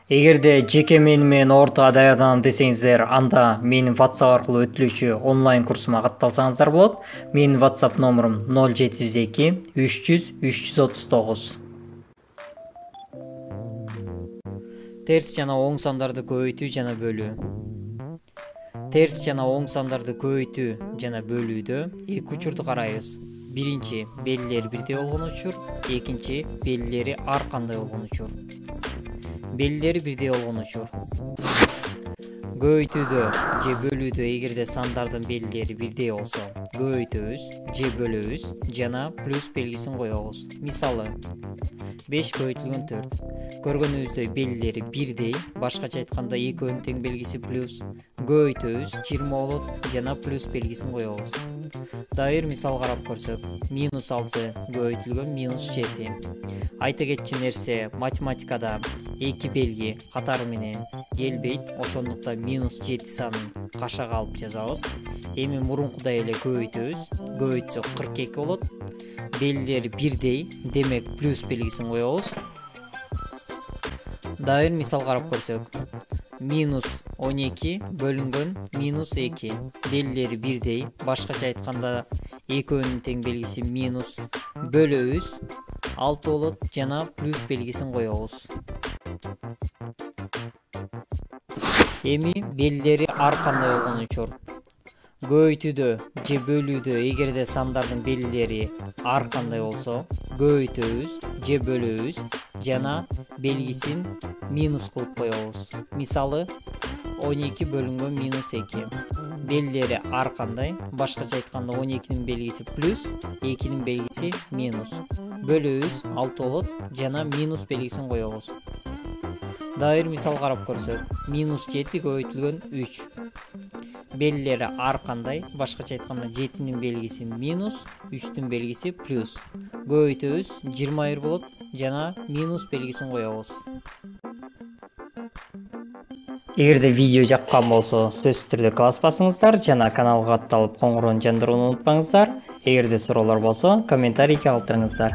Эгерде жеке менен орто даярданам десеңиздер, анда менин WhatsApp аркылуу өтүлүүчү онлайн курсума катталсаңыздар болот. Менин WhatsApp номурум 0702 300 339. Терс жана оң сандарды көбөйтүү жана бөлүү. Терс жана оң сандарды көбөйтүү жана бөлүүдө эки учурду карайбыз. Биринчи, белгилери бирдей болгон учур, экинчи, белгилери ар кандай болгон учур. Белгилери бирдей болгон учур. Көбөйтүүдө же бөлүүдө эгерде сандардын белгилери бирдей болсо, көбөйтөбүз же бөлөбүз жана плюс белгисин коебуз. Мисалы, 5 көбөйтүлгөн 4. Көргөнүбүздөй белгилери бирдей, башкача айтканда экөөнүн тең белгиси плюс. Көбөйтөбүз 20 болот жана плюс белгисин коебуз. Дагы бир мисал карап көрсөк, -6 көбөйтүлгөн -7. Айта кетчү нерсе, математикада эки белги катары менен келбейт, ошондуктан -7 санын кашага алып жазабыз. Эми мурункудай эле көбөйтөбүз. Көбөйтсөк 42 болот. Белгилери бирдей, демек плюс белгисин коебуз. Дагы бир мисал карап көрсөк, -12 бөлүнгөн -2. Белгилери бирдей, башкача айтканда экөөнүн тең белгиси минус. Бөлөбүз 6 болот жана плюс белгисин коебуз. Эми белгилери ар кандай болгон учур. Көбөйтүүдө же бөлүүдө эгерде сандардын белгилери ар кандай болсо, көбөйтөбүз же бөлөбүз жана белгисин минус кылып коебуз. Мисалы, 12 бөлүнгөн -2. Белгилери ар кандай, башкача айтканда 12нин белгиси плюс, 2нин белгиси минус. Бөлөбүз 6 болот жана минус белгисин коебуз. Дагы бир мисал карап көрсөк, -7 көбөйтүлгөн 3. Белгилери ар кандай, башкача айтканда 7нин белгиси минус, 3түн белгиси плюс. Көбөйтөбүз 21 болот жана минус белгисин коебуз. Эгерде видео жаккан болсо, сөзсүз түрдө класс басыңыздар жана каналга катталып коңгуроonu жандырууну унутпаңыздар. Эгерде суроолор болсо, комментарийге калтырыңыздар.